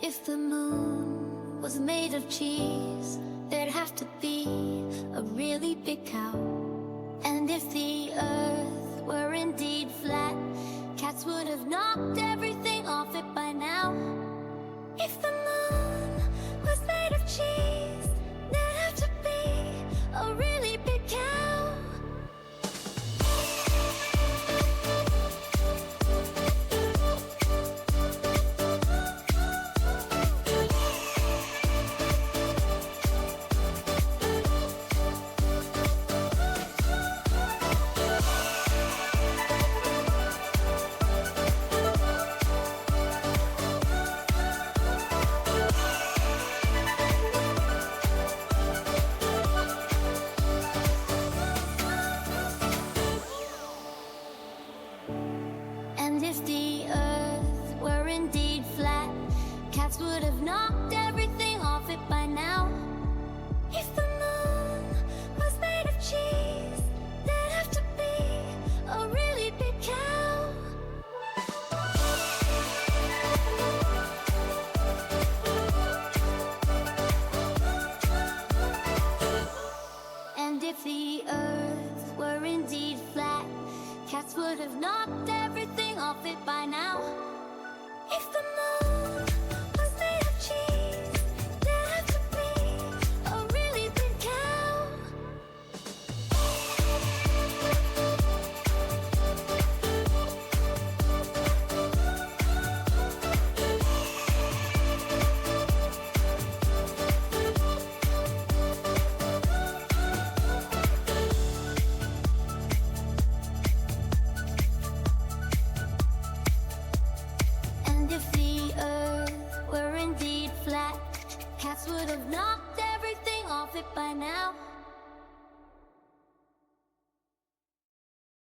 If the moon was made of cheese, there'd have to be a really big cow. And if the earth were indeed flat, cats would have knocked everything off it by now. If the moon was made of cheese, there'd have to be a really big cow. And if the earth were indeed flat, cats would have knocked everything off it by now. If the moon was made of cheese, there'd have to be a really big cow. And if the earth were indeed flat, cats would have knocked everything off it by now. If the moon was made of cheese, there'd have to be a really big cow. Cats would have knocked everything off it by now.